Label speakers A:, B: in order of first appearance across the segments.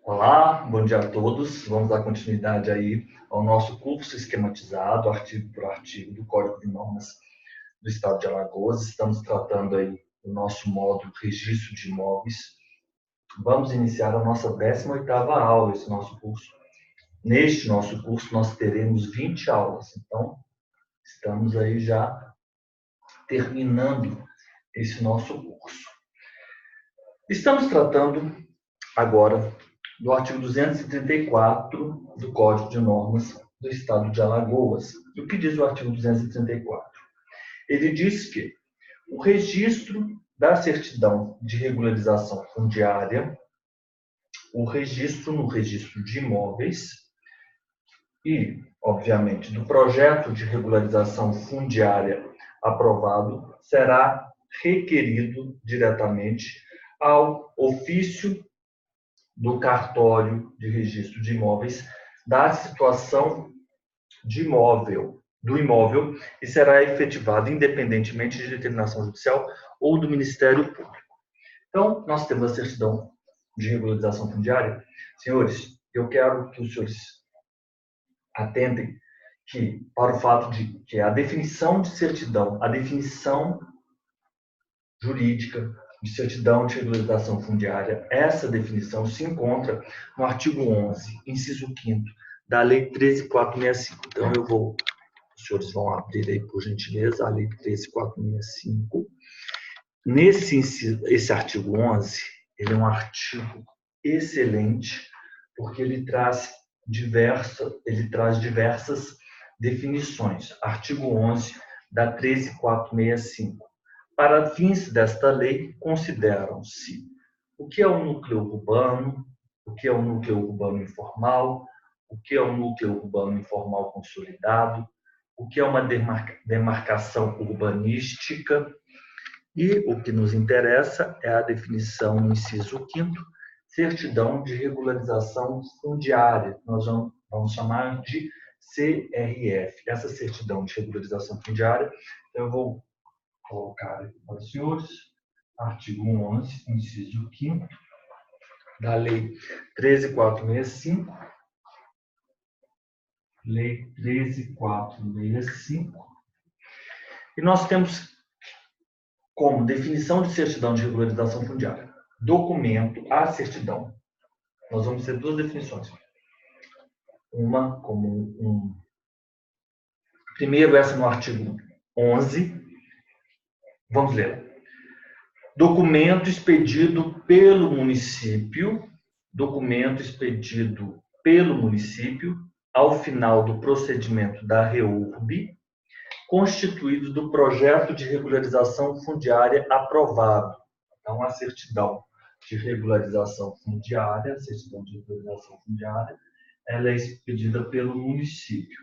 A: Olá, bom dia a todos. Vamos dar continuidade aí ao nosso curso esquematizado, artigo por artigo, do Código de Normas do Estado de Alagoas. Estamos tratando aí do nosso módulo Registro de Imóveis. Vamos iniciar a nossa 18ª aula, esse nosso curso. Neste nosso curso, nós teremos 20 aulas. Então, estamos aí já terminando esse nosso curso. Estamos tratando agora do artigo 234 do Código de Normas do Estado de Alagoas. E o que diz o artigo 234? Ele diz que o registro da certidão de regularização fundiária, o registro no registro de imóveis e, obviamente, do projeto de regularização fundiária aprovado será requerido diretamente ao ofício do cartório de registro de imóveis da situação de do imóvel e será efetivado independentemente de determinação judicial ou do Ministério Público. Então, nós temos a certidão de regularização fundiária. Senhores, eu quero que os senhores atentem para o fato de que a definição de certidão, a definição jurídica de certidão de regularização fundiária, essa definição se encontra no artigo 11, inciso 5º, da Lei 13.465. Então, os senhores vão abrir aí, por gentileza, a Lei 13.465. Esse artigo 11, ele é um artigo excelente, porque ele traz diversas definições. Artigo 11 da 13.465. Para fins desta lei, consideram-se o que é o núcleo urbano, o que é o núcleo urbano informal, o que é o núcleo urbano informal consolidado, o que é uma demarcação urbanística e o que nos interessa é a definição no inciso 5º, certidão de regularização fundiária. Nós vamos chamar de CRF. Essa certidão de regularização fundiária, eu vou colocar aqui para os senhores, artigo 11, inciso 5º, da Lei 13.465, Lei 13.465, e nós temos como definição de certidão de regularização fundiária, documento, a certidão. Nós vamos ter duas definições. Uma como primeiro, essa no artigo 11, vamos ler. Documento expedido pelo município ao final do procedimento da REURB, constituído do projeto de regularização fundiária aprovado. Então, a certidão de regularização fundiária, ela é expedida pelo município.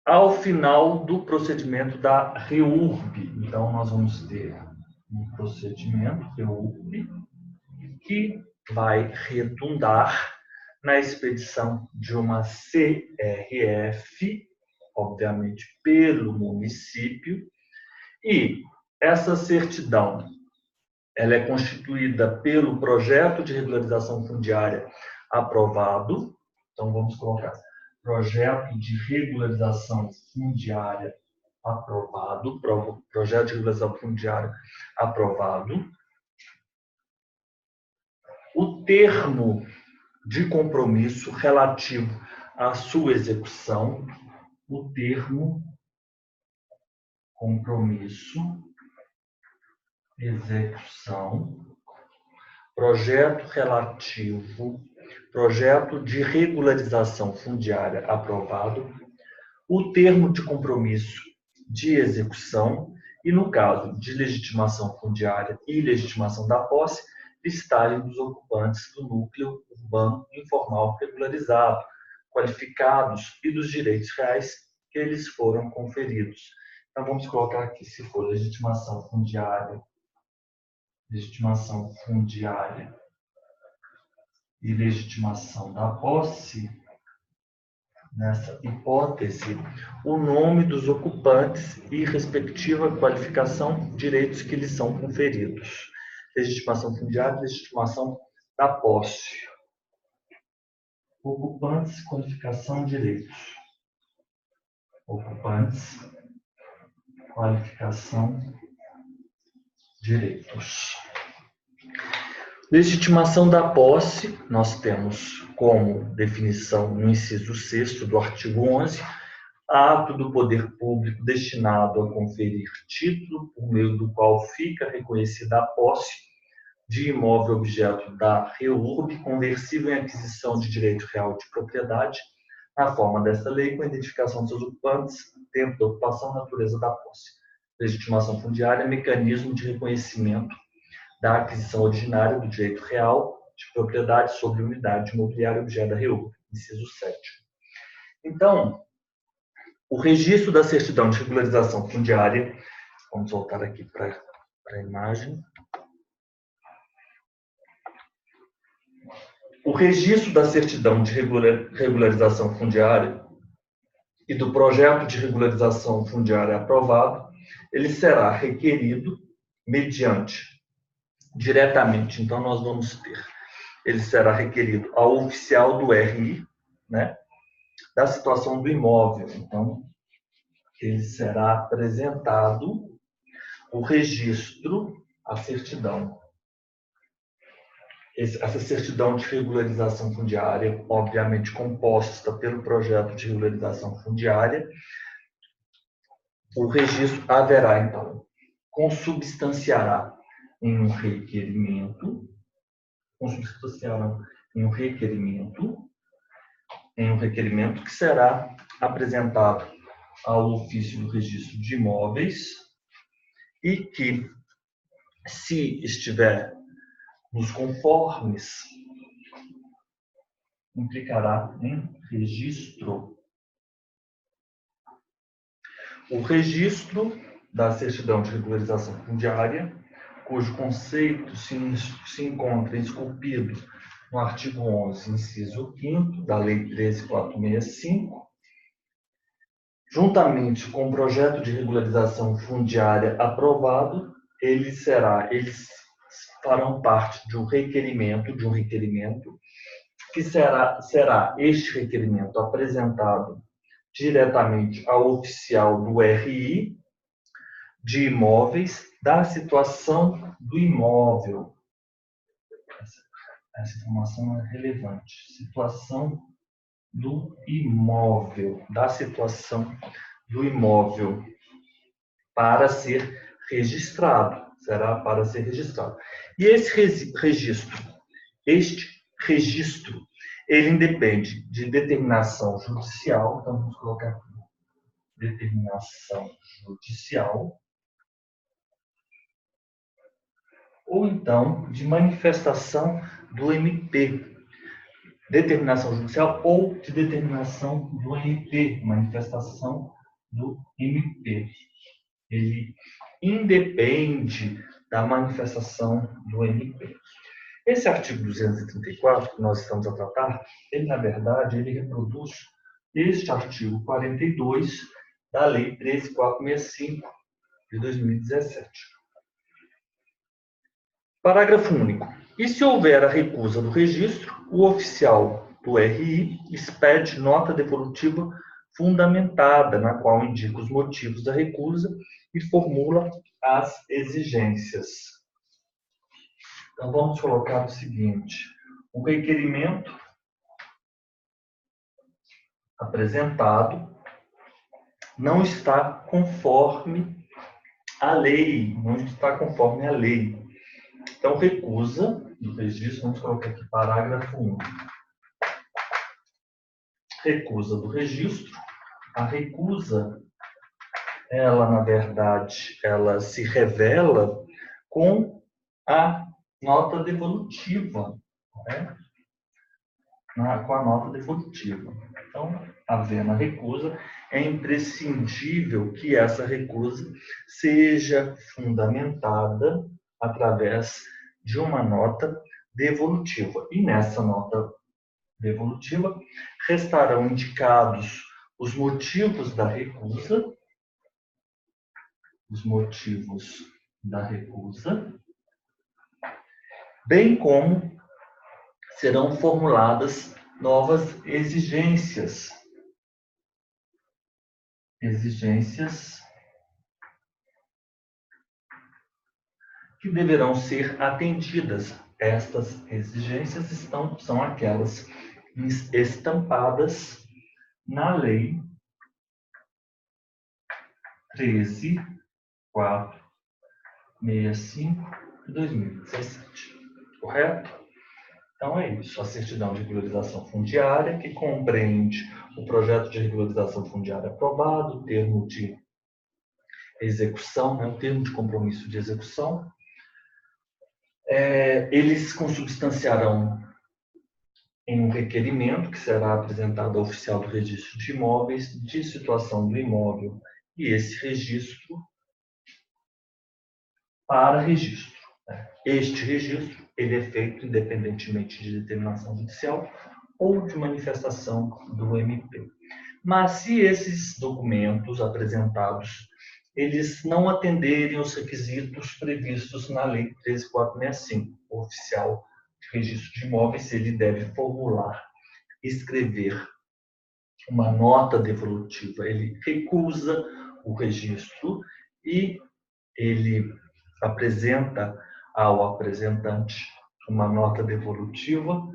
A: Ao final do procedimento da REURB. Então, nós vamos ter um procedimento REURB que vai redundar na expedição de uma CRF, obviamente pelo município, e essa certidão ela é constituída pelo projeto de regularização fundiária aprovado. Então, vamos colocar projeto de regularização fundiária aprovado, projeto de regularização fundiária aprovado. O termo de compromisso relativo à sua execução, o termo compromisso, execução, projeto de regularização fundiária aprovado, o termo de compromisso de execução e, no caso de legitimação fundiária e legitimação da posse, listagem dos ocupantes do núcleo urbano informal regularizado, qualificados e dos direitos reais que eles foram conferidos. Então, vamos colocar aqui, se for legitimação fundiária e legitimação da posse, nessa hipótese, o nome dos ocupantes e respectiva qualificação, direitos que lhes são conferidos. Legitimação fundiária, legitimação da posse. Ocupantes, qualificação, direitos. Ocupantes, qualificação, direitos. Legitimação da posse, nós temos como definição no inciso 6º do artigo 11, ato do poder público destinado a conferir título por meio do qual fica reconhecida a posse de imóvel objeto da REURB conversível em aquisição de direito real de propriedade, na forma desta lei, com a identificação dos seus ocupantes, tempo da ocupação, natureza da posse. Legitimação fundiária, mecanismo de reconhecimento da aquisição originária do direito real de propriedade sobre unidade imobiliária objeto da REURB, inciso 7º. Então, o registro da certidão de regularização fundiária, vamos voltar aqui para a imagem. O registro da certidão de regularização fundiária e do projeto de regularização fundiária aprovado, ele será requerido mediante, diretamente, então nós vamos ter, ele será requerido ao oficial do RI, né, da situação do imóvel. Então, ele será apresentado o registro, a certidão. Essa certidão de regularização fundiária, obviamente composta pelo projeto de regularização fundiária, o registro haverá, então, consubstanciará em um requerimento, que será apresentado ao ofício do registro de imóveis e que, se estiver nos conformes, implicará em registro. O registro da certidão de regularização fundiária, cujo conceito se encontra esculpido no artigo 11, inciso 5º da Lei 13.465, juntamente com o projeto de regularização fundiária aprovado, eles farão parte de um requerimento, que será este requerimento apresentado diretamente ao oficial do RI de imóveis da situação do imóvel. Essa informação é relevante. Situação do imóvel, da situação do imóvel para ser registrado, será para ser registrado. E este registro, ele independe de determinação judicial, então vamos colocar aqui, determinação judicial, ou então de manifestação do MP, determinação judicial ou de determinação do MP, manifestação do MP. Ele independe da manifestação do MP. Esse artigo 234 que nós estamos a tratar, ele na verdade ele reproduz este artigo 42 da Lei 13.465 de 2017. Parágrafo único. E se houver a recusa do registro, o oficial do RI expede nota devolutiva fundamentada, na qual indica os motivos da recusa e formula as exigências. Então, vamos colocar o seguinte: o requerimento apresentado não está conforme a lei, Então, recusa do registro, vamos colocar aqui parágrafo 1. Recusa do registro. A recusa, ela, na verdade, ela se revela com a nota devolutiva, né? Com a nota devolutiva. Então, havendo a recusa, é imprescindível que essa recusa seja fundamentada através de uma nota devolutiva. E nessa nota devolutiva, restarão indicados os motivos da recusa, bem como serão formuladas novas exigências que deverão ser atendidas. Estas exigências são aquelas estampadas na Lei 13.465 de 2017. Correto? Então é isso. A certidão de regularização fundiária, que compreende o projeto de regularização fundiária aprovado, o termo de execução, o termo de compromisso de execução. Eles consubstanciarão em um requerimento que será apresentado ao oficial do registro de imóveis de situação do imóvel e esse registro para registro. Este registro ele é feito independentemente de determinação judicial ou de manifestação do MP. Mas se esses documentos apresentados eles não atenderem os requisitos previstos na Lei 13.465, o oficial de registro de imóveis ele deve formular, escrever uma nota devolutiva. Ele recusa o registro e ele apresenta ao apresentante uma nota devolutiva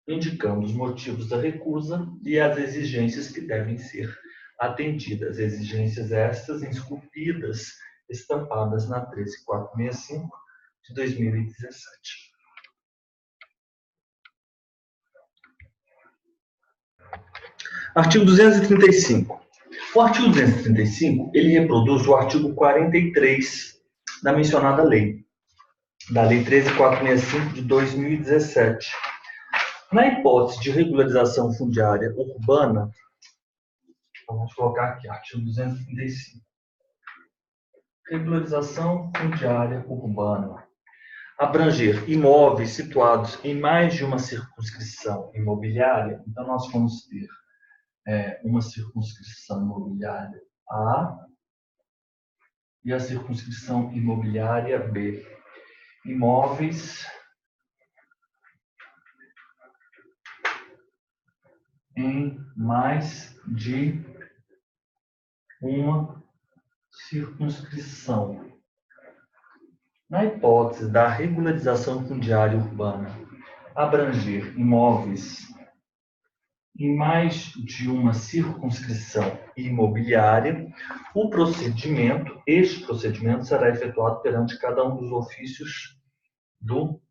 A: indicando os motivos da recusa e as exigências que devem ser atendidas. Exigências estas esculpidas, estampadas na 13.465 de 2017. Artigo 235. O artigo 235, ele reproduz o artigo 43 da mencionada lei, da Lei 13.465 de 2017. Na hipótese de regularização fundiária urbana, vamos colocar aqui, artigo 235. Regularização fundiária urbana. Abranger imóveis situados em mais de uma circunscrição imobiliária. Então, nós vamos ter uma circunscrição imobiliária A e a circunscrição imobiliária B. Imóveis em mais de uma circunscrição. Na hipótese da regularização fundiária urbana abranger imóveis em mais de uma circunscrição imobiliária, este procedimento será efetuado perante cada um dos ofícios dos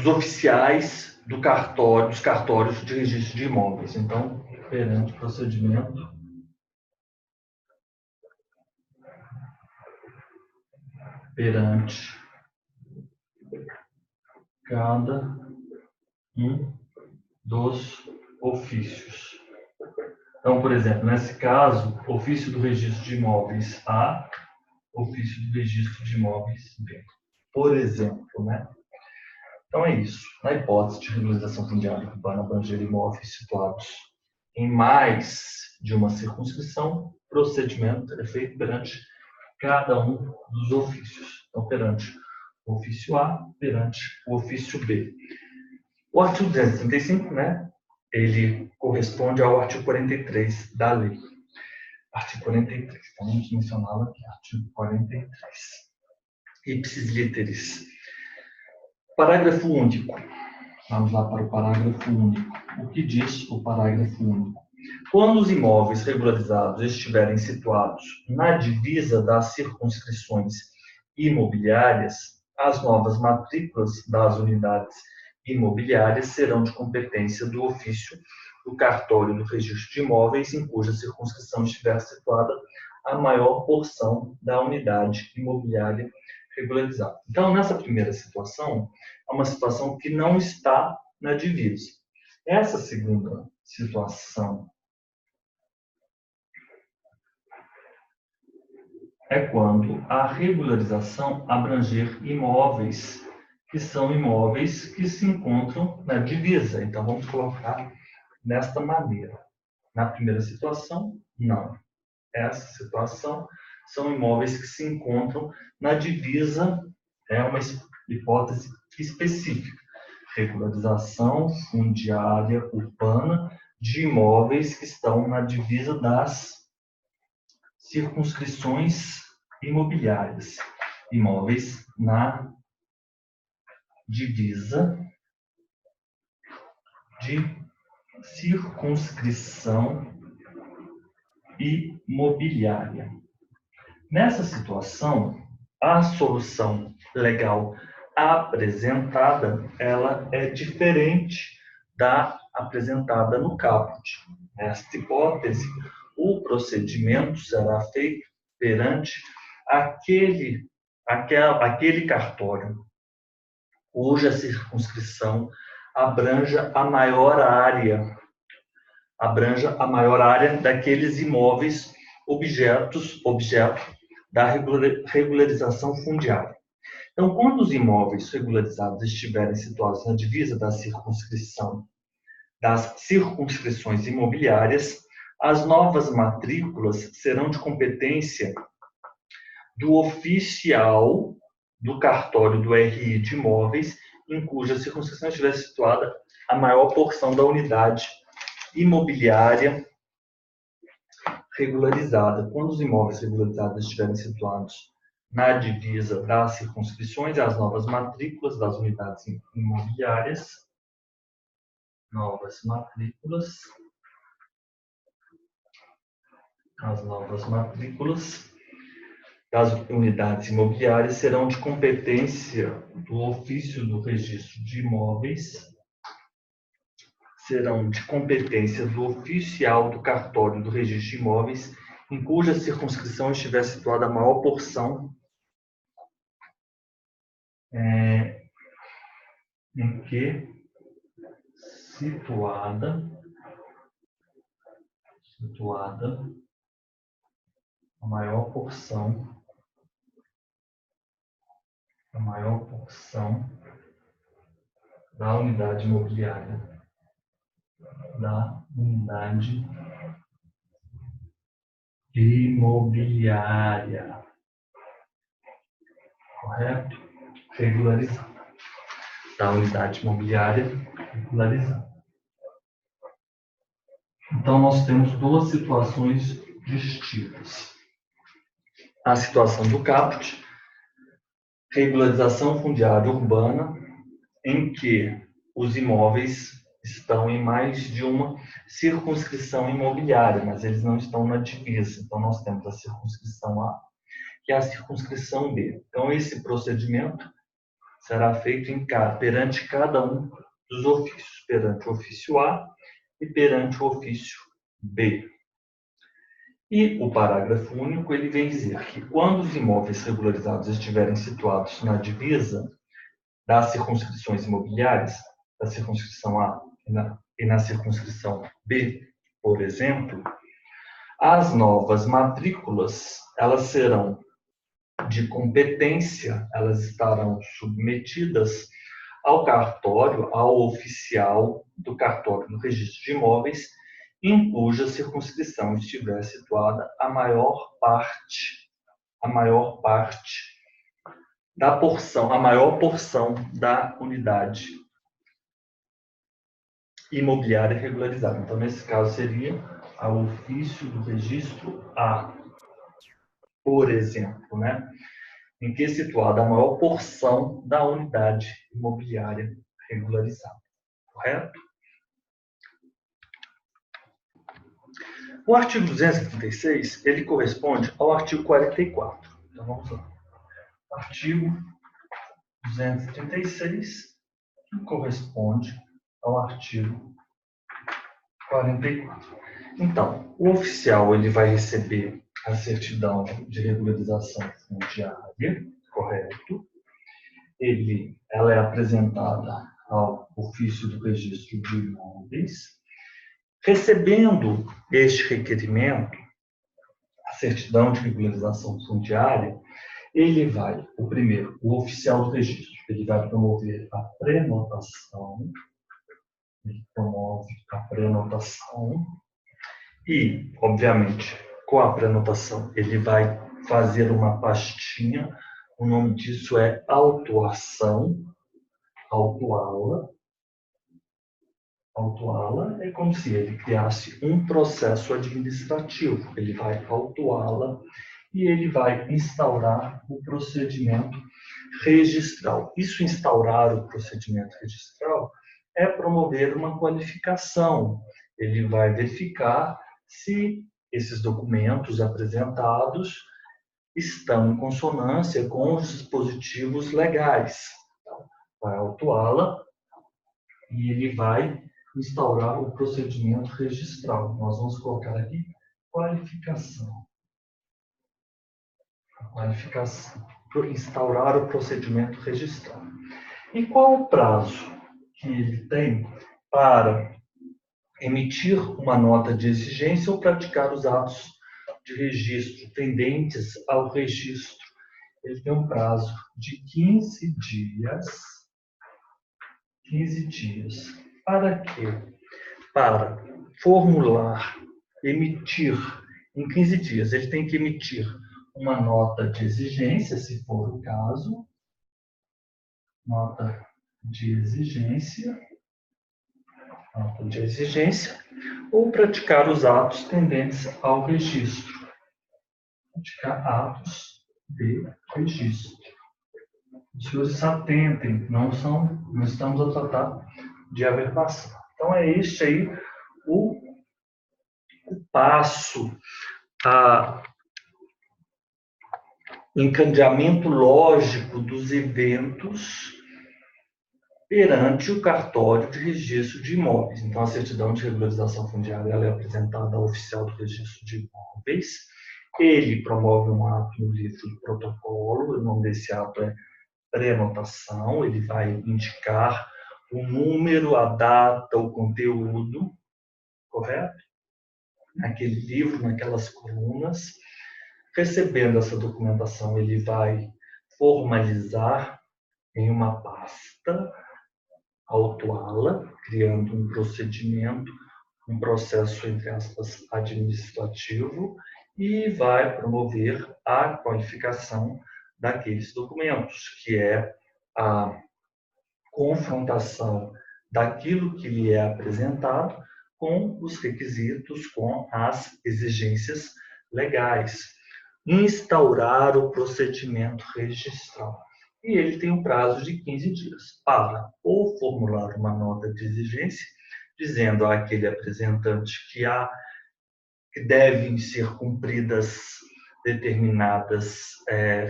A: oficiais dos cartórios de registro de imóveis. Então, perante procedimento perante cada um dos ofícios. Então, por exemplo, nesse caso, ofício do registro de imóveis A, ofício do registro de imóveis B. Por exemplo, Então é isso. Na hipótese de regularização fundiária urbana abranger imóveis situados em mais de uma circunscrição, o procedimento é feito perante cada um dos ofícios. Então, perante o ofício A, perante o ofício B. O artigo 235, ele corresponde ao artigo 43 da lei. Artigo 43, então vamos mencioná-lo aqui, artigo 43. Ipsis literis. Parágrafo único. Vamos lá para o parágrafo único. O que diz o parágrafo único? Quando os imóveis regularizados estiverem situados na divisa das circunscrições imobiliárias, as novas matrículas das unidades imobiliárias serão de competência do ofício do cartório do registro de imóveis em cuja circunscrição estiver situada a maior porção da unidade imobiliária regularizada. Então, nessa primeira situação, é uma situação que não está na divisa. Essa segunda situação é quando a regularização abranger imóveis que são imóveis que se encontram na divisa. Então, vamos colocar desta maneira. Na primeira situação, não. Essa situação são imóveis que se encontram na divisa, é uma hipótese específica. Regularização fundiária urbana de imóveis que estão na divisa das circunscrições imobiliárias. Imóveis na divisa de circunscrição imobiliária. Nessa situação, a solução legal apresentada, ela é diferente da apresentada no caput. Nesta hipótese, o procedimento será feito perante aquele cartório cuja circunscrição abranja a maior área daqueles imóveis objeto da regularização fundiária. Então, quando os imóveis regularizados estiverem situados na divisa das circunscrições imobiliárias, as novas matrículas serão de competência do oficial do cartório do RI de imóveis, em cuja circunscrição estiver situada a maior porção da unidade imobiliária regularizada. Quando os imóveis regularizados estiverem situados na divisa das circunscrições, as novas matrículas das unidades imobiliárias, as novas matrículas das unidades imobiliárias serão de competência do ofício do registro de imóveis, serão de competência do oficial do cartório do registro de imóveis, em cuja circunscrição estiver situada a maior porção situada a maior porção da unidade imobiliária. Correto? Regularizada. Da unidade imobiliária regularizada. Então, nós temos duas situações distintas. A situação do caput, regularização fundiária urbana, em que os imóveis estão em mais de uma circunscrição imobiliária, mas eles não estão na divisa. Então, nós temos a circunscrição A e a circunscrição B. Então, esse procedimento será feito perante cada um dos ofícios, perante o ofício A e perante o ofício B. E o parágrafo único, ele vem dizer que quando os imóveis regularizados estiverem situados na divisa das circunscrições imobiliárias, da circunscrição A e na circunscrição B, por exemplo, as novas matrículas, elas serão de competência, elas estarão submetidas ao cartório, ao oficial do cartório do registro de imóveis, em cuja circunscrição estiver situada a maior parte a maior porção da unidade imobiliária regularizada. Então, nesse caso, seria ao ofício do registro A, por exemplo, né? Em que é situada a maior porção da unidade imobiliária regularizada. Correto? O artigo 236, ele corresponde ao artigo 44. Então, vamos lá. Artigo 236 corresponde ao artigo 44. Então, o oficial ele vai receber a certidão de regularização fundiária, correto? Ela é apresentada ao ofício do registro de imóveis. Recebendo este requerimento, a certidão de regularização fundiária, Ele vai, o primeiro, o oficial do registro, ele vai promover a prenotação, ele promove a prenotação e, obviamente, com a prenotação, ele vai fazer uma pastinha, o nome disso é autuação, autuá-la. Autuá-la é como se ele criasse um processo administrativo, ele vai autuá-la e ele vai instaurar o procedimento registral. Isso, instaurar o procedimento registral, é promover uma qualificação. Ele vai verificar se esses documentos apresentados estão em consonância com os dispositivos legais. Então, vai autuá-la e ele vai instaurar o procedimento registral. Nós vamos colocar aqui qualificação. Qualificação. Instaurar o procedimento registral. E qual o prazo que ele tem para emitir uma nota de exigência ou praticar os atos de registro tendentes ao registro? Ele tem um prazo de 15 dias. 15 dias. Para quê? Para formular, emitir em 15 dias. Ele tem que emitir uma nota de exigência, se for o caso. Nota de exigência. Nota de exigência. Ou praticar os atos tendentes ao registro. Praticar atos de registro. Os senhores atentem, não estamos a tratar de averbação. Então, é este aí o passo, o encadeamento lógico dos eventos perante o cartório de registro de imóveis. Então, a certidão de regularização fundiária ela é apresentada ao oficial do registro de imóveis. Ele promove um ato no livro do protocolo, o nome desse ato é prenotação, ele vai indicar o número, a data, o conteúdo, correto? Naquele livro, naquelas colunas. Recebendo essa documentação, ele vai formalizar em uma pasta, autuá-la, criando um procedimento, um processo, entre aspas, administrativo, e vai promover a qualificação daqueles documentos, que é a confrontação daquilo que lhe é apresentado com os requisitos, com as exigências legais. Instaurar o procedimento registral. E ele tem um prazo de 15 dias para ou formular uma nota de exigência, dizendo àquele apresentante que devem ser cumpridas determinadas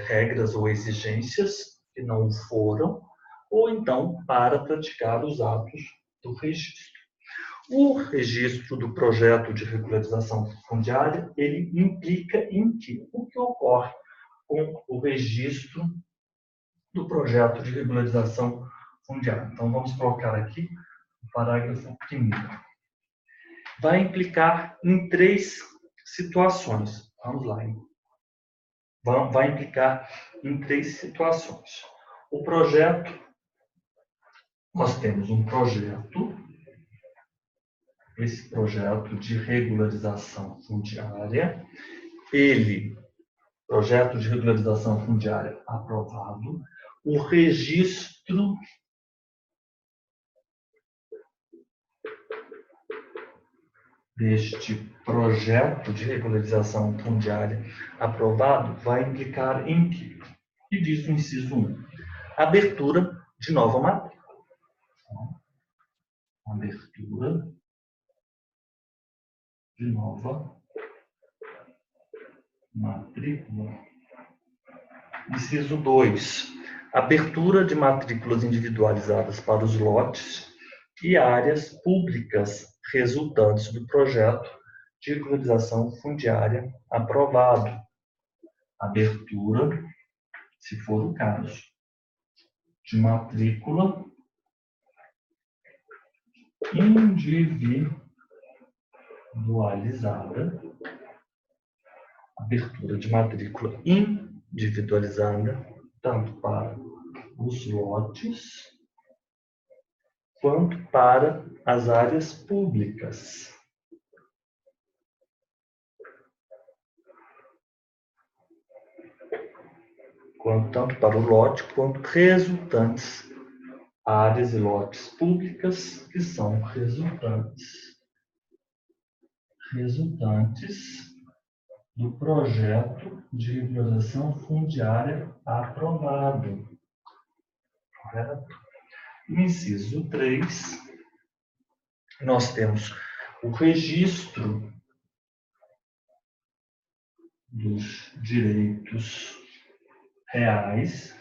A: regras ou exigências que não foram, ou então para praticar os atos do registro. O registro do projeto de regularização fundiária, ele implica em que? O que ocorre com o registro do projeto de regularização fundiária? Então, vamos colocar aqui o parágrafo 1º. Vai implicar em 3 situações. Vamos lá. Vai implicar em 3 situações. O projeto, nós temos um projeto, esse projeto de regularização fundiária, projeto de regularização fundiária aprovado, o registro deste projeto de regularização fundiária aprovado vai implicar em quê? E diz o inciso 1, abertura de nova matrícula. Abertura de nova matrícula. Inciso 2, abertura de matrículas individualizadas para os lotes e áreas públicas resultantes do projeto de regularização fundiária aprovado. Abertura, se for o caso, de matrícula individualizada, abertura de matrícula individualizada individualizada, tanto para os lotes quanto para as áreas públicas. Tanto para o lote quanto resultantes, áreas e lotes públicas que são resultantes do projeto de regularização fundiária aprovado. Correto? No inciso 3, nós temos o registro dos direitos reais,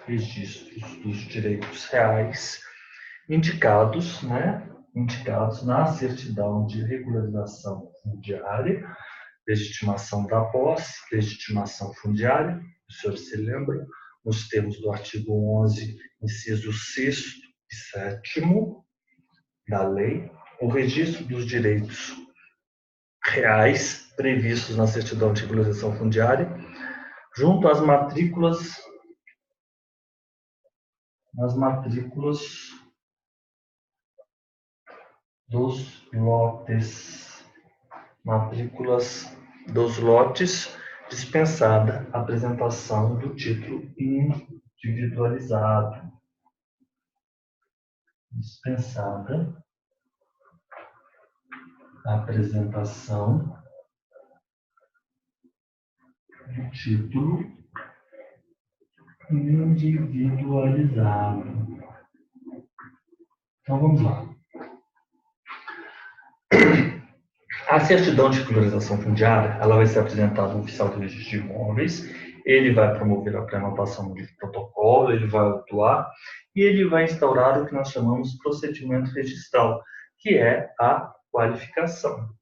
A: indicados na certidão de regularização fundiária, legitimação da posse, legitimação fundiária, o senhor se lembra, nos termos do artigo 11, inciso 6º e 7º da lei, o registro dos direitos reais previstos na certidão de regularização fundiária, junto às matrículas dos lotes, dispensada a apresentação do título individualizado. Dispensada a apresentação do título individualizado. Então, vamos lá. A certidão de regularização fundiária, ela vai ser apresentada ao oficial do registro de imóveis, ele vai promover a prenotação de protocolo, ele vai autuar e ele vai instaurar o que nós chamamos de procedimento registral, que é a qualificação.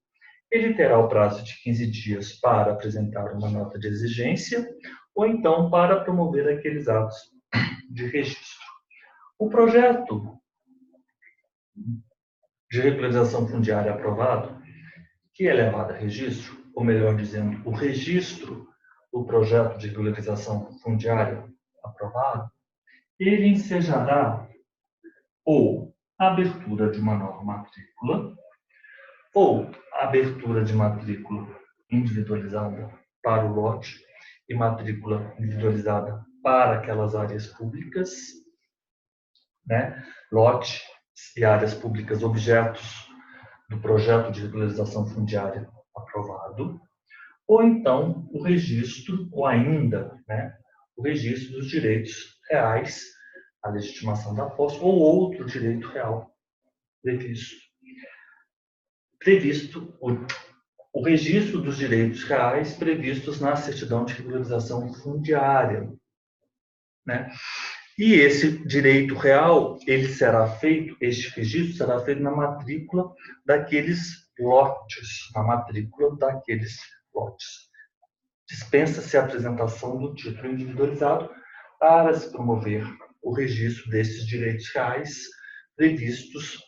A: Ele terá o prazo de 15 dias para apresentar uma nota de exigência ou então para promover aqueles atos de registro. O projeto de regularização fundiária aprovado, que é levado a registro, ou melhor dizendo, o registro do projeto de regularização fundiária aprovado, ele ensejará ou abertura de uma nova matrícula, ou abertura de matrícula individualizada para o lote e matrícula individualizada para aquelas áreas públicas, lote e áreas públicas objetos do projeto de regularização fundiária aprovado, ou então o registro, ou ainda, o registro dos direitos reais, a legitimação da posse, ou outro direito real previsto o registro dos direitos reais previstos na certidão de regularização fundiária, E esse direito real, este registro será feito na matrícula daqueles lotes, Dispensa-se a apresentação do título individualizado para se promover o registro desses direitos reais previstos,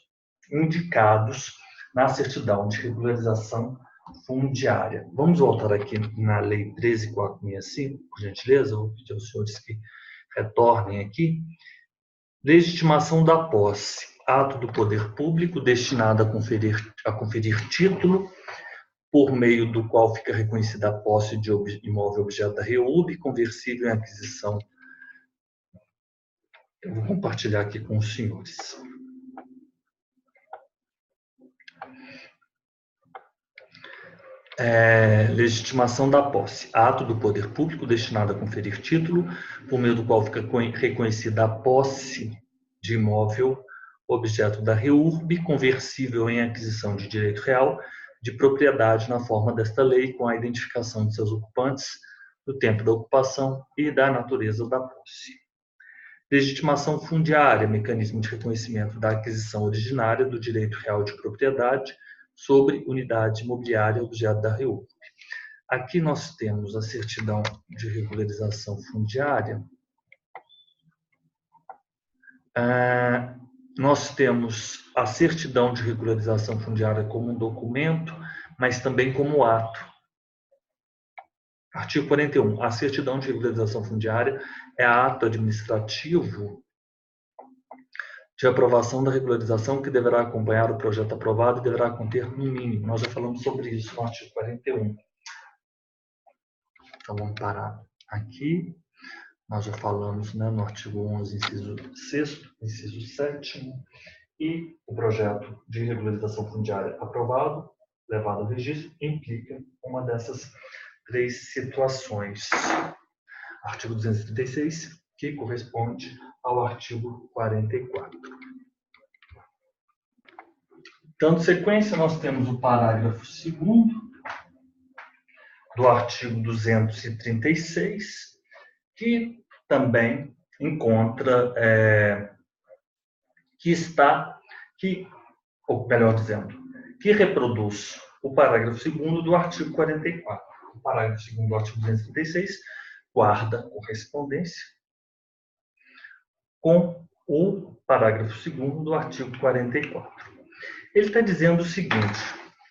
A: indicados na certidão de regularização fundiária. Vamos voltar aqui na Lei 13.465, por gentileza, vou pedir aos senhores que retornem aqui. Legitimação da posse, ato do poder público destinado a conferir título, por meio do qual fica reconhecida a posse de imóvel objeto da REURB, conversível em aquisição. Eu vou compartilhar aqui com os senhores. Legitimação da posse, ato do poder público destinado a conferir título, por meio do qual fica reconhecida a posse de imóvel objeto da REURB, conversível em aquisição de direito real de propriedade na forma desta lei, com a identificação de seus ocupantes, do tempo da ocupação e da natureza da posse. Legitimação fundiária, mecanismo de reconhecimento da aquisição originária do direito real de propriedade sobre unidade imobiliária objeto da REURB. Aqui nós temos a certidão de regularização fundiária. Nós temos a certidão de regularização fundiária como um documento, mas também como ato. Artigo 41. A certidão de regularização fundiária é ato administrativo de aprovação da regularização que deverá acompanhar o projeto aprovado e deverá conter no mínimo. Nós já falamos sobre isso no artigo 41. Então vamos parar aqui. Nós já falamos, né, no artigo 11, inciso 6º, inciso 7º, e o projeto de regularização fundiária aprovado, levado ao registro, implica uma dessas 3 situações. Artigo 236, que corresponde ao artigo 44. Dando sequência, nós temos o parágrafo 2º do artigo 236, que também encontra, ou melhor dizendo, que reproduz o parágrafo 2º do artigo 44. O parágrafo 2º do artigo 236 guarda correspondência com o parágrafo 2º do artigo 44. Ele está dizendo o seguinte,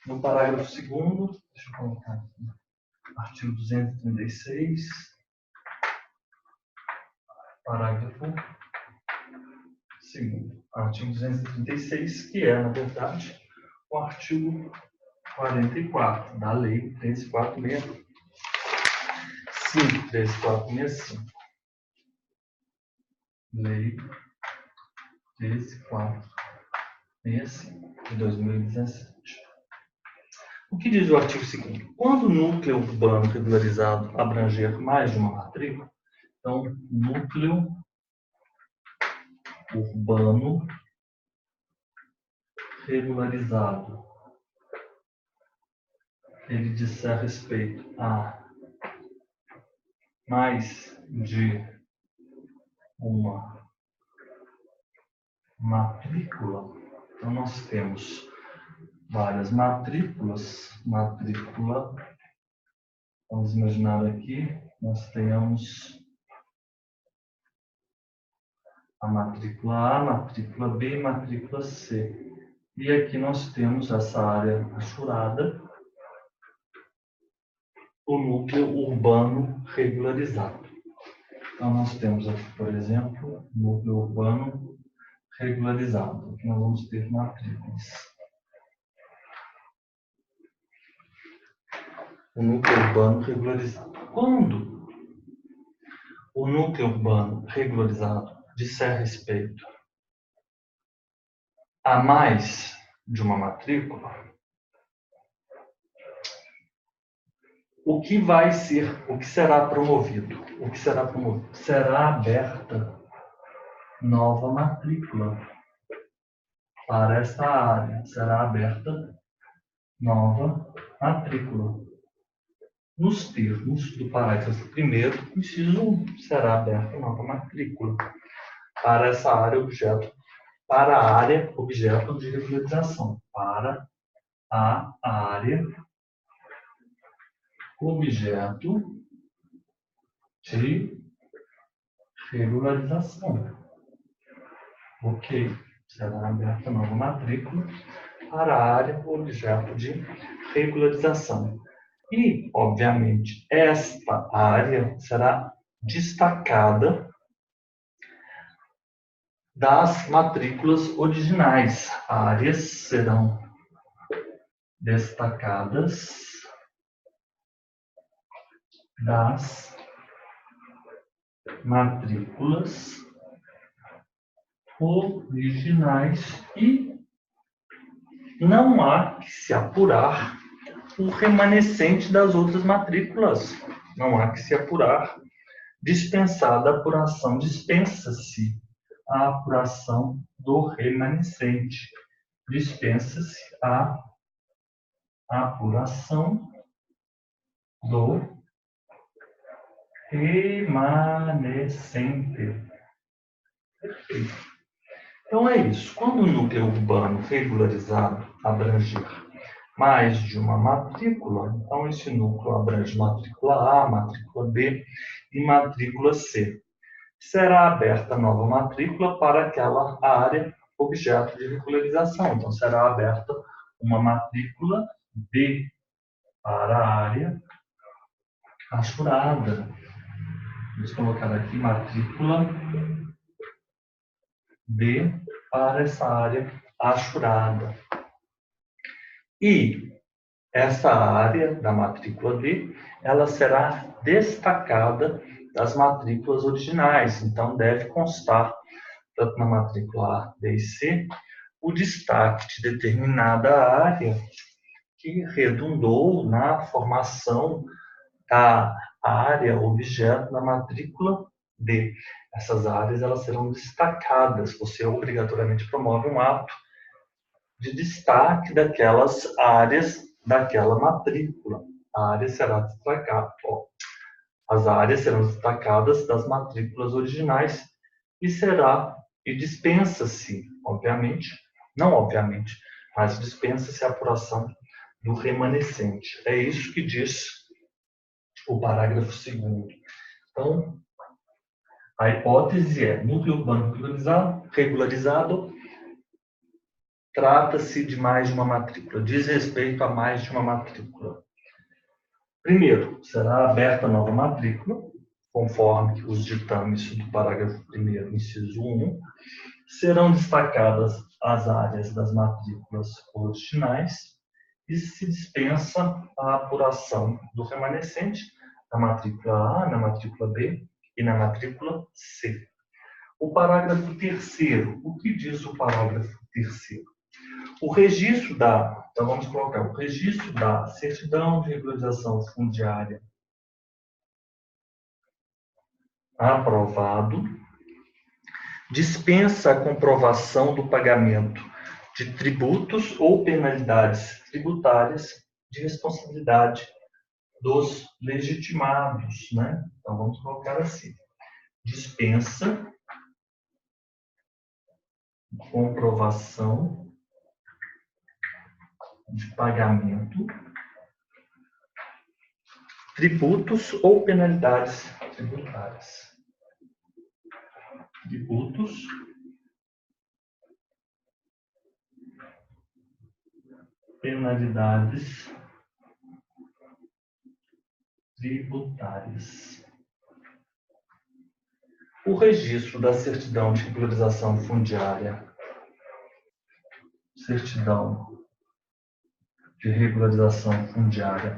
A: no parágrafo 2º, deixa eu colocar aqui, artigo 236, parágrafo 2º, artigo 236, que é, na verdade, o artigo 44 da Lei 13.465. Lei 13.465 de 2017. O que diz o artigo 2º? Quando o núcleo urbano regularizado abranger mais de uma matrícula, então, núcleo urbano regularizado, ele disser respeito a mais de uma matrícula. Então, nós temos várias matrículas. Matrícula, vamos imaginar aqui, nós temos a matrícula A, matrícula B, matrícula C. E aqui nós temos essa área achurada, o núcleo urbano regularizado. Então, nós temos aqui, por exemplo, núcleo urbano regularizado. Aqui nós vamos ter matrículas. O núcleo urbano regularizado. Quando o núcleo urbano regularizado disser respeito a mais de uma matrícula, o que será promovido? O que será promovido? Será aberta nova matrícula para esta área. Será aberta nova matrícula. Nos termos do parágrafo 1º, inciso 1, será aberta nova matrícula para essa área objeto, para a área objeto de regularização, para a área objeto de regularização. Ok, será aberta nova matrícula para a área objeto de regularização. E, obviamente, esta área será destacada das matrículas originais. Áreas serão destacadas das matrículas originais e não há que se apurar o remanescente das outras matrículas. Não há que se apurar. Dispensada a apuração, dispensa-se a apuração do remanescente. Dispensa-se a apuração do remanescente. Perfeito. Então é isso. Quando o núcleo urbano regularizado abranger mais de uma matrícula, então esse núcleo abrange matrícula A, matrícula B e matrícula C. Será aberta nova matrícula para aquela área objeto de regularização. Então será aberta uma matrícula B para a área achurada. Vamos colocar aqui matrícula D para essa área achurada. E essa área da matrícula D, ela será destacada das matrículas originais. Então, deve constar, tanto na matrícula A, B e C, o destaque de determinada área que redundou na formação da área objeto na matrícula D. Essas áreas elas serão destacadas. Você obrigatoriamente promove um ato de destaque daquelas áreas daquela matrícula. A área será destacada. As áreas serão destacadas das matrículas originais e dispensa-se, obviamente, não obviamente, mas dispensa-se a apuração do remanescente. É isso que diz o parágrafo 2º. Então, a hipótese é núcleo urbano regularizado, trata-se de mais de uma matrícula, diz respeito a mais de uma matrícula. Primeiro, será aberta nova matrícula, conforme os ditames do parágrafo 1º, inciso 1. Serão destacadas as áreas das matrículas originais e se dispensa a apuração do remanescente na matrícula A, na matrícula B e na matrícula C. O parágrafo 3º, o que diz o parágrafo 3º? Então vamos colocar o registro da certidão de regularização fundiária aprovado, dispensa a comprovação do pagamento de tributos ou penalidades tributárias de responsabilidade dos legitimados, né? Então vamos colocar assim: dispensa comprovação de pagamento, tributos ou penalidades tributárias. Tributos, penalidades tributárias. O registro da certidão de regularização fundiária,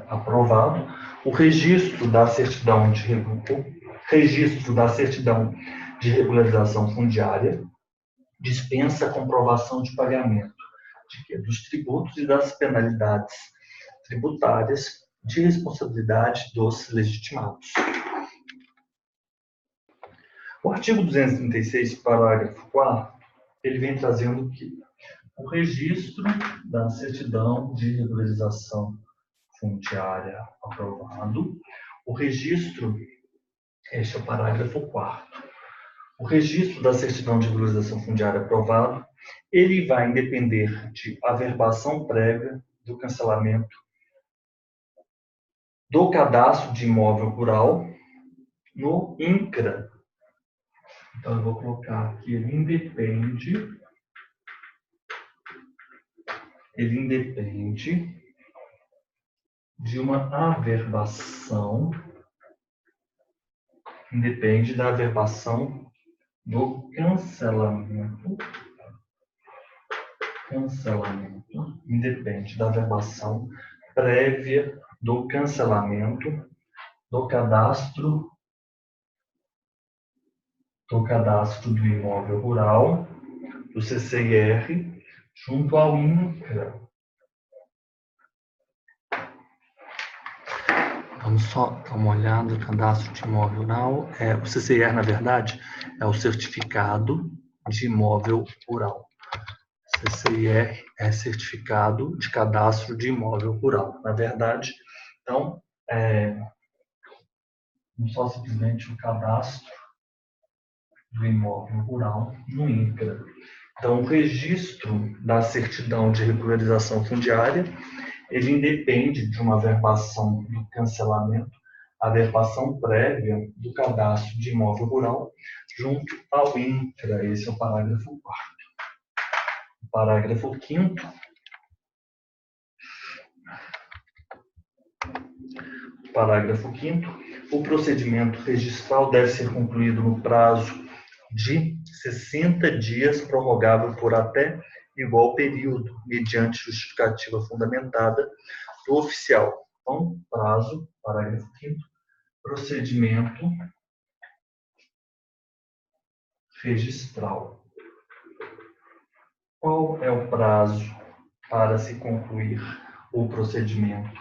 A: aprovado. O registro da certidão de regularização fundiária dispensa a comprovação de pagamento dos tributos e das penalidades tributárias de responsabilidade dos legitimados. O artigo 236, parágrafo 4º, ele vem trazendo que o registro da certidão de regularização fundiária aprovado. O registro, este é o parágrafo 4º. O registro da certidão de regularização fundiária aprovado, ele vai depender de averbação prévia do cancelamento do cadastro de imóvel rural no INCRA. Então, eu vou colocar aqui, ele independe de uma averbação, independe da averbação do cancelamento, independe da averbação prévia do cancelamento do cadastro do imóvel rural, do CCIR, junto ao INCRA. Vamos só dar uma olhada no cadastro de imóvel rural. O CCIR, na verdade, é o certificado de imóvel rural. CCIR é certificado de cadastro de imóvel rural, na verdade. Então, não só simplesmente o cadastro do imóvel rural no INCRA. Então, o registro da certidão de regularização fundiária, ele independe de uma averbação do cancelamento, averbação prévia do cadastro de imóvel rural junto ao INCRA. Esse é o parágrafo 4º. O parágrafo 5º. Parágrafo 5º. O procedimento registral deve ser concluído no prazo de 60 dias, prorrogável por até igual período, mediante justificativa fundamentada do oficial. Então, prazo, parágrafo 5º, procedimento registral. Qual é o prazo para se concluir o procedimento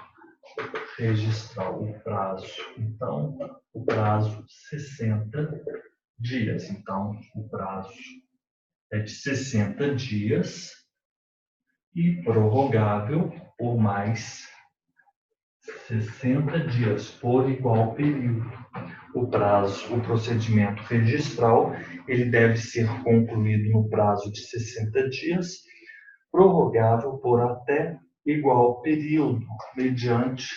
A: registral? O prazo. Então, o prazo 60 dias. Então, o prazo é de 60 dias e prorrogável por mais 60 dias, por igual período. O procedimento registral, ele deve ser concluído no prazo de 60 dias, prorrogável por até igual período, mediante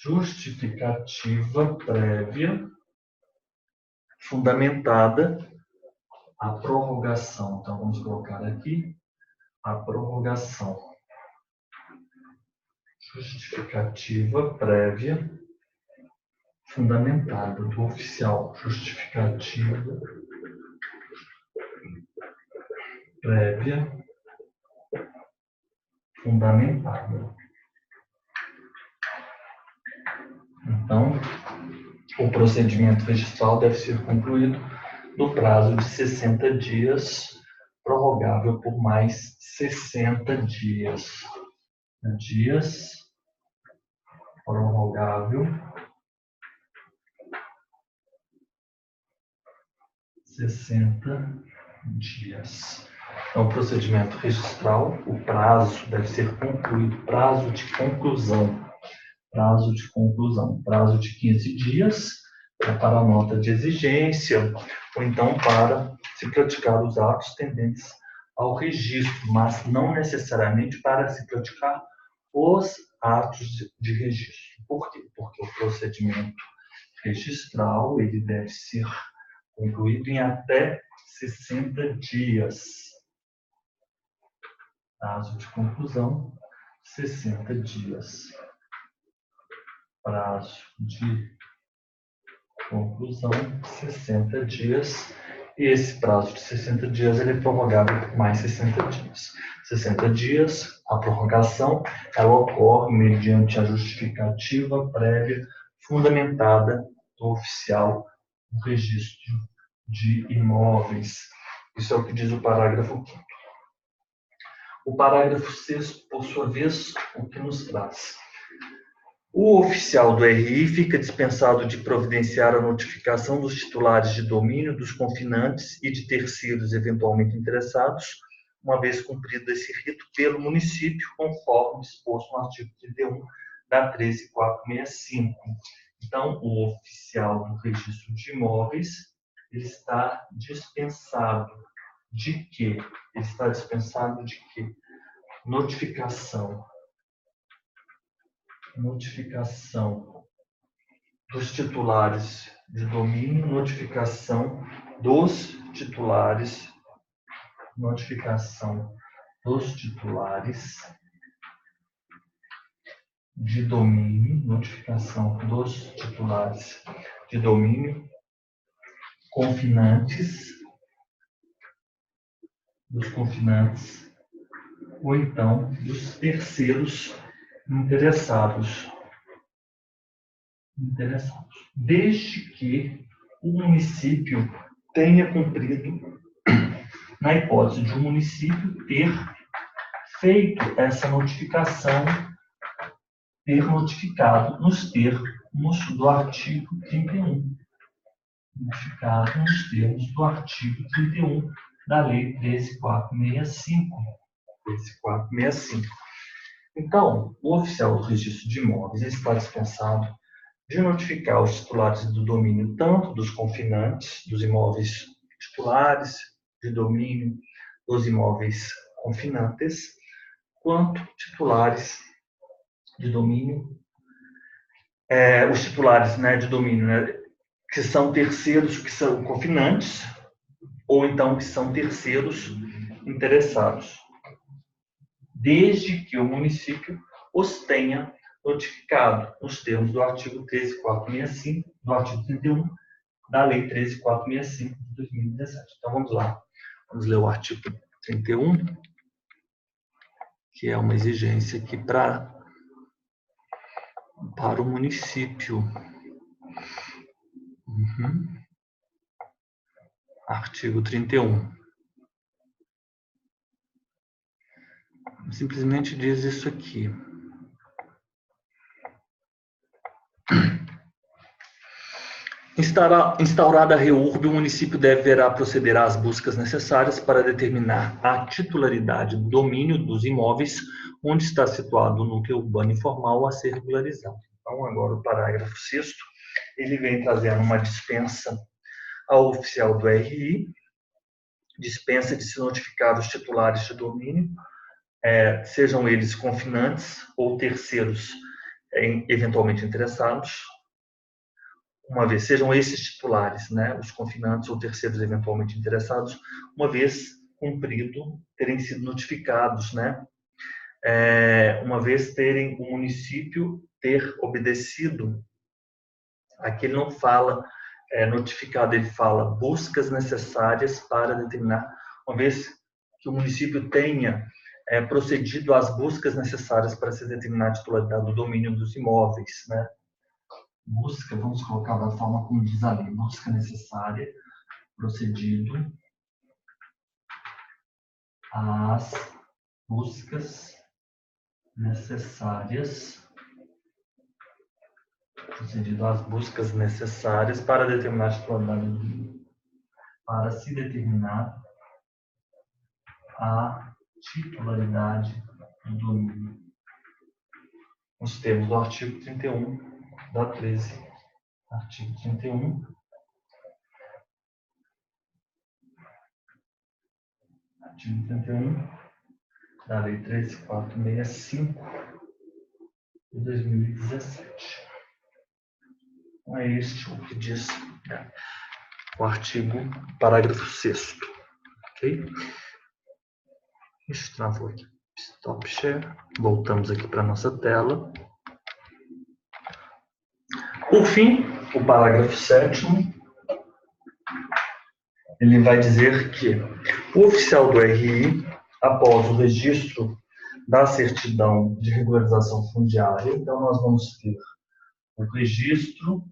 A: justificativa prévia fundamentada a prorrogação. Então, vamos colocar aqui a prorrogação. Justificativa prévia fundamentada do oficial. Justificativa prévia fundamentada. Então, o procedimento registral deve ser concluído no prazo de 60 dias, prorrogável por mais 60 dias. Prorrogável 60 dias. Então, o procedimento registral, o prazo deve ser concluído, prazo de conclusão, prazo de 15 dias para a nota de exigência, ou então para se praticar os atos tendentes ao registro, mas não necessariamente para se praticar os atos de registro. Por quê? Porque o procedimento registral ele deve ser concluído em até 60 dias. Prazo de conclusão, 60 dias. Prazo de conclusão, 60 dias. E esse prazo de 60 dias ele é prorrogável por mais 60 dias. 60 dias, a prorrogação, ela ocorre mediante a justificativa prévia fundamentada do oficial no registro de imóveis. Isso é o que diz o parágrafo 5º. O parágrafo 6º, por sua vez, o que nos traz? O oficial do RI fica dispensado de providenciar a notificação dos titulares de domínio, dos confinantes e de terceiros eventualmente interessados, uma vez cumprido esse rito pelo município, conforme exposto no artigo 31 da 13465. Então, o oficial do registro de imóveis ele está dispensado de quê? Ele está dispensado de quê? Notificação dos titulares de domínio, notificação dos titulares de domínio, notificação dos titulares de domínio, dos confinantes, ou então dos terceiros interessados, desde que o município tenha cumprido, na hipótese de um município ter feito essa notificação, ter notificado nos termos do artigo 31. Notificado nos termos do artigo 31 da Lei 13.465. Então, o oficial do registro de imóveis está dispensado de notificar os titulares do domínio, tanto dos confinantes, dos imóveis titulares de domínio, dos imóveis confinantes, quanto titulares de domínio, os titulares de domínio, que são terceiros, que são confinantes, ou então que são terceiros interessados, desde que o município os tenha notificado nos termos do artigo 13.465, do artigo 31 da Lei 13.465 de 2017. Então, vamos lá. Vamos ler o artigo 31, que é uma exigência aqui para o município. Artigo 31. Simplesmente diz isso aqui. Instaurada a REURB, o município deverá proceder às buscas necessárias para determinar a titularidade do domínio dos imóveis onde está situado o núcleo urbano informal a ser regularizado. Então, agora o parágrafo 6º, ele vem trazendo uma dispensa ao oficial do RI, dispensa de se notificar os titulares de domínio, sejam eles confinantes ou terceiros eventualmente interessados, uma vez sejam esses titulares, né, os confinantes ou terceiros eventualmente interessados, uma vez cumprido, terem sido notificados, né, uma vez terem o município ter obedecido. Aqui ele não fala notificado, ele fala buscas necessárias para determinar, uma vez que o município tenha procedido às buscas necessárias para se determinar a titularidade do domínio dos imóveis, né? Busca, vamos colocar da forma como diz a lei, busca necessária, procedido às buscas necessárias, procedido às buscas necessárias para determinar a titularidade do domínio, para se determinar a titularidade do domínio, nos termos do artigo 31 da 13, artigo 31, artigo 31 da Lei 13.465 de 2017. Então, é este o que diz o artigo, parágrafo 6º. Ok? Isso travou aqui. Stop share. Voltamos aqui para a nossa tela. Por fim, o parágrafo 7º, ele vai dizer que o oficial do RI, após o registro da certidão de regularização fundiária, então nós vamos ter o registro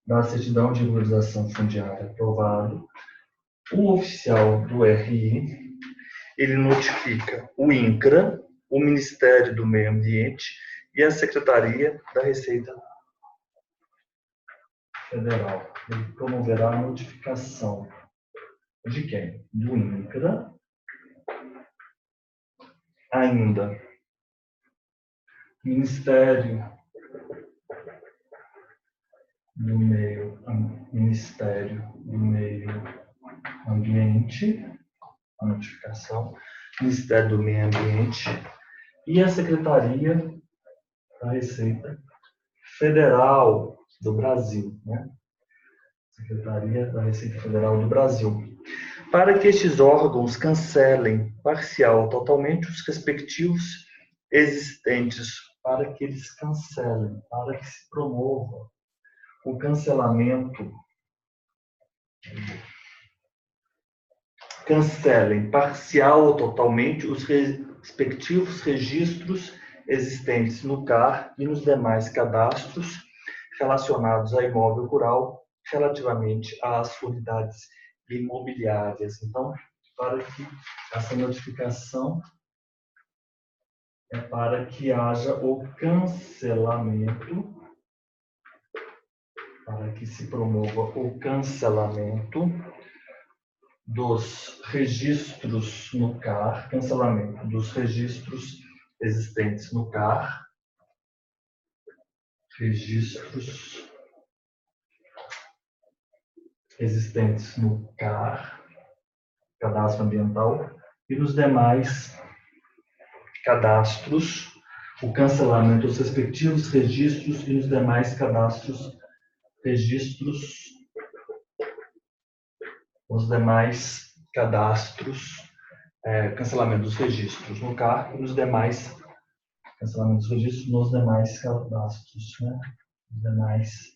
A: da certidão de regularização fundiária aprovado, o oficial do RI, ele notifica o INCRA, o Ministério do Meio Ambiente e a Secretaria da Receita Federal. Ele promoverá a notificação de quem? Do INCRA, ainda Ministério do Meio Ambiente, a notificação, Ministério do Meio Ambiente e a Secretaria da Receita Federal do Brasil, né? Secretaria da Receita Federal do Brasil, para que estes órgãos cancelem parcial ou totalmente os respectivos existentes, para que eles cancelem, para que se promova o cancelamento, cancelem parcial ou totalmente os respectivos registros existentes no CAR e nos demais cadastros relacionados a imóvel rural relativamente às unidades imobiliárias. Então, para que essa notificação é para que haja o cancelamento, para que se promova o cancelamento dos registros no CAR, cancelamento dos registros existentes no CAR, registros existentes no CAR, cadastro ambiental, e nos demais cadastros, o cancelamento dos respectivos registros e nos demais cadastros, cancelamento dos registros no CAR e nos demais Cancelamento dos registros nos demais cadastros, né? Os demais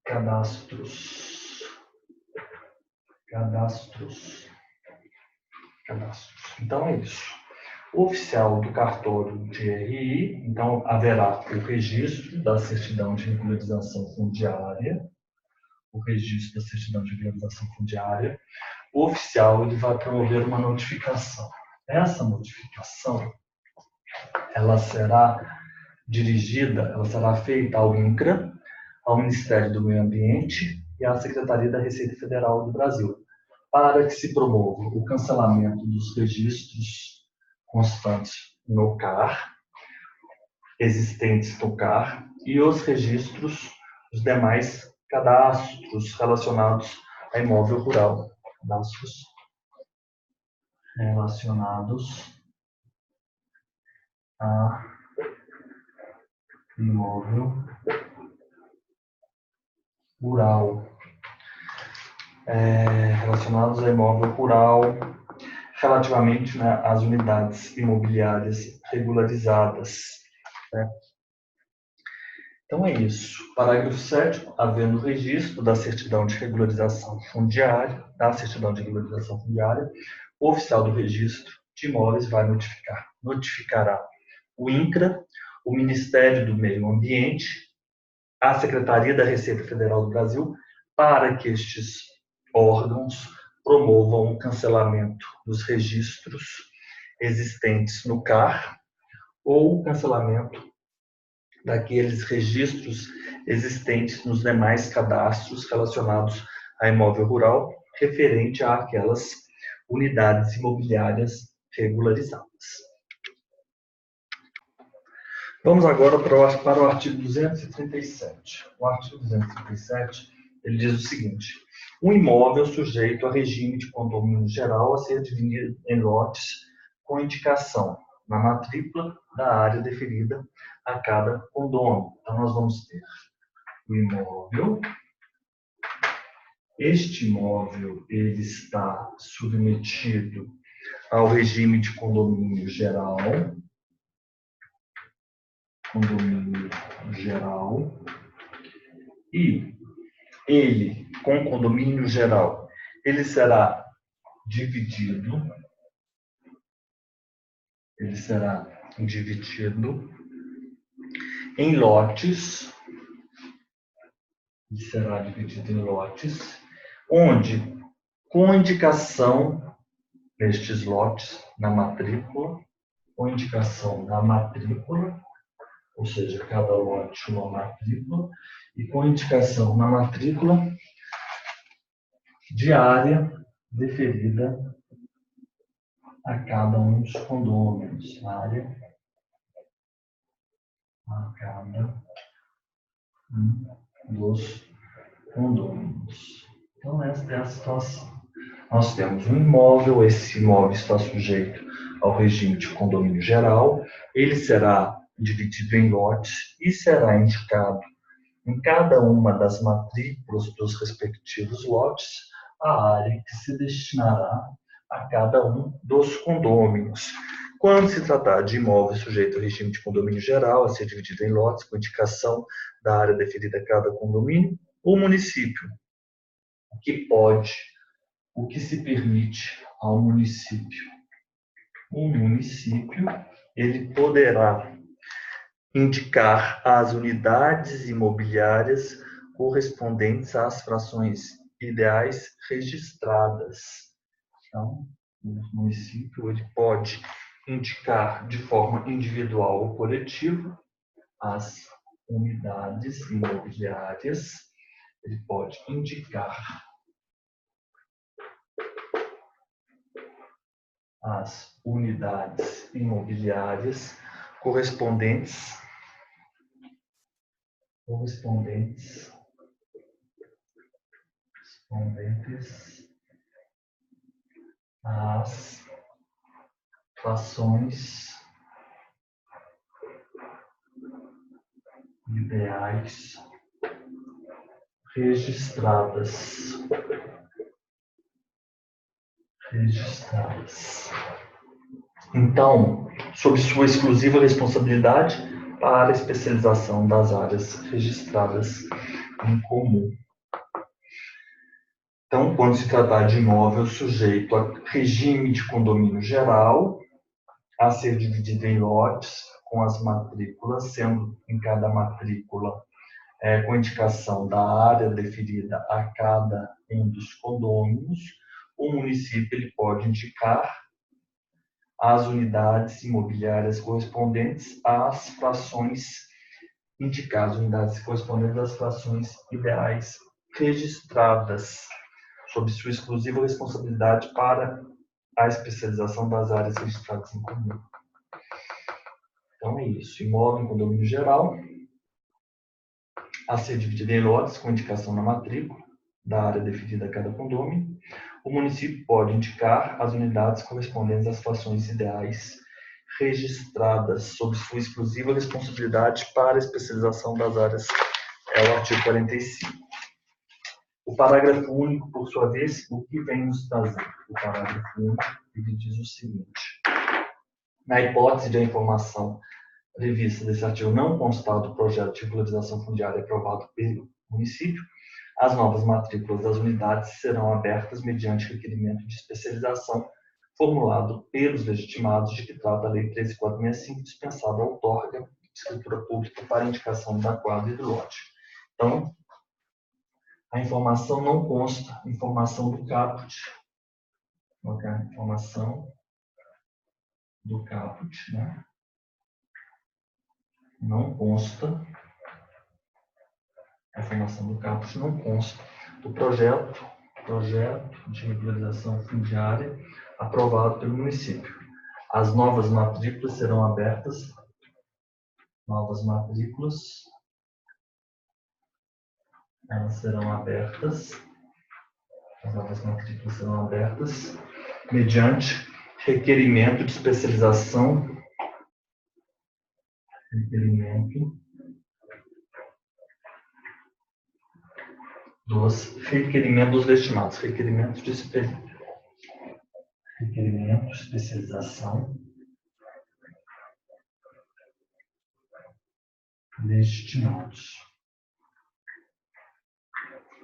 A: cadastros. Então é isso. O oficial do cartório de RI, então haverá o registro da certidão de regularização fundiária, o oficial ele vai promover uma notificação. Essa notificação, ela será feita ao INCRA, ao Ministério do Meio Ambiente e à Secretaria da Receita Federal do Brasil, para que se promova o cancelamento dos registros constantes no CAR, existentes no CAR, e os registros, os demais cadastros relacionados a imóvel rural. Cadastros relacionados a imóvel rural. Relativamente, né, às unidades imobiliárias regularizadas. Né? Então é isso. Parágrafo 7º, havendo registro da certidão de regularização fundiária, o oficial do registro de imóveis vai notificará o INCRA, o Ministério do Meio Ambiente, a Secretaria da Receita Federal do Brasil, para que estes órgãos promovam o cancelamento dos registros existentes no CAR ou o cancelamento daqueles registros existentes nos demais cadastros relacionados a imóvel rural, referente àquelas unidades imobiliárias regularizadas. Vamos agora para o artigo 237. O artigo 237, ele diz o seguinte: um imóvel sujeito a regime de condomínio geral a ser dividido em lotes com indicação na matrícula da área deferida a cada condômino. Então, nós vamos ter o imóvel. Este imóvel ele está submetido ao regime de condomínio geral. E ele, com condomínio geral, ele será dividido em lotes, onde, com indicação nestes lotes, na matrícula, ou seja, cada lote uma matrícula, e com indicação na matrícula de área deferida a cada um dos condôminos. Área a cada um dos condôminos. Então, esta é a situação. Nós temos um imóvel, esse imóvel está sujeito ao regime de condomínio geral, ele será dividido em lotes e será indicado em cada uma das matrículas dos respectivos lotes a área que se destinará a cada um dos condôminos. Quando se tratar de imóvel sujeito ao regime de condomínio geral, a ser dividido em lotes com indicação da área deferida a cada condomínio, o município, o que se permite ao município? O município, ele poderá indicar as unidades imobiliárias correspondentes às frações ideais registradas. Então, o município ele pode indicar de forma individual ou coletiva as unidades imobiliárias, ele pode indicar as unidades imobiliárias correspondentes às frações ideais registradas. Então, sob sua exclusiva responsabilidade para a especialização das áreas registradas em comum. Então, quando se tratar de imóvel sujeito a regime de condomínio geral, a ser dividido em lotes, com as matrículas, sendo em cada matrícula com indicação da área deferida a cada um dos condôminos, o município ele pode indicar as unidades imobiliárias correspondentes às frações indicadas, unidades correspondentes às frações ideais registradas, sob sua exclusiva responsabilidade para a especialização das áreas registradas em comum. Então é isso, imóvel em condomínio geral, a ser dividido em lotes com indicação na matrícula da área definida a cada condômino. O município pode indicar as unidades correspondentes às frações ideais registradas sob sua exclusiva responsabilidade para a especialização das áreas. É o artigo 45. O parágrafo único, por sua vez, o que vem nos trazer? O parágrafo único ele diz o seguinte: na hipótese de a informação prevista desse artigo não constar do projeto de regularização fundiária aprovado pelo município, as novas matrículas das unidades serão abertas mediante requerimento de especialização formulado pelos legitimados de que trata a Lei 13.465, dispensada a outorga de escritura pública para indicação da quadra e do lote. Então, a informação não consta, informação do caput, okay? Informação do caput, né? Não consta, a informação do caput não consta do projeto de regularização fundiária aprovado pelo município. As novas matrículas serão abertas, elas serão abertas, as novas matrículas serão abertas mediante requerimento de especialização, requerimento dos legitimados, requerimento de especialização legitimados.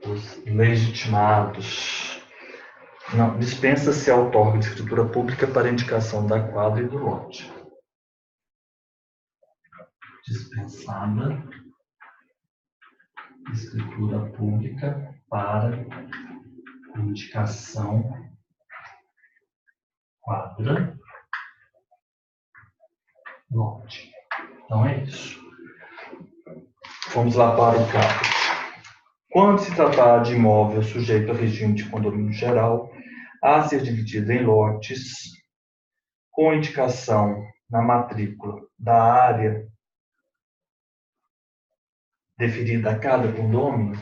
A: Os legitimados. Não, dispensa-se a outorga de escritura pública para indicação da quadra e do lote. Dispensada escritura pública para indicação quadra, lote. Então é isso. Vamos lá para o caput. Quando se tratar de imóvel sujeito a regime de condomínio geral, a ser dividido em lotes, com indicação na matrícula da área deferida a cada condômino,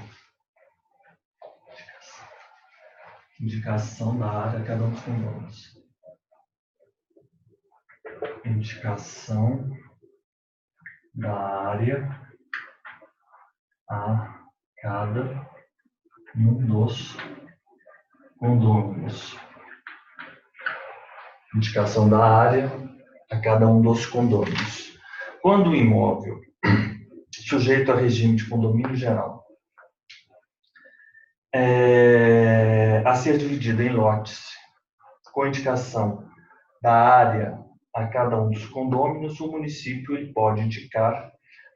A: indicação da área a cada um dos condôminos. Indicação da área a cada um dos condôminos. Indicação da área a cada um dos condôminos. Quando o imóvel sujeito a regime de condomínio geral a ser dividido em lotes com indicação da área a cada um dos condôminos, o município ele pode indicar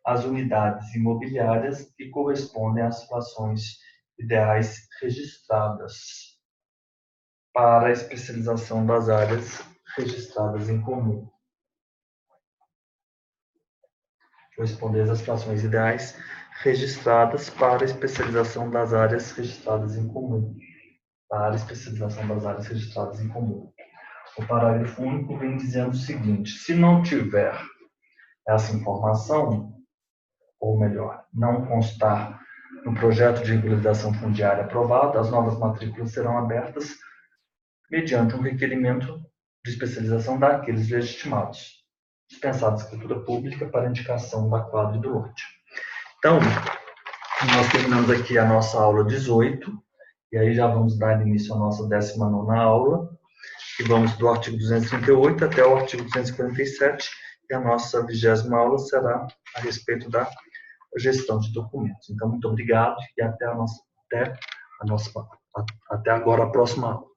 A: as unidades imobiliárias que correspondem às frações ideais registradas para a especialização das áreas registradas em comum. Correspondentes às frações ideais registradas para a especialização das áreas registradas em comum. Para a especialização das áreas registradas em comum. O parágrafo único vem dizendo o seguinte: se não tiver essa informação, ou melhor, não constar no projeto de regularização fundiária aprovado, as novas matrículas serão abertas mediante um requerimento de especialização daqueles legitimados, dispensada a escritura pública para indicação da quadra e do lote. Então, nós terminamos aqui a nossa aula 18, e aí já vamos dar início à nossa 19ª aula. e vamos do artigo 238 até o artigo 247, e a nossa 20ª aula será a respeito da gestão de documentos. Então, muito obrigado e até agora a próxima aula.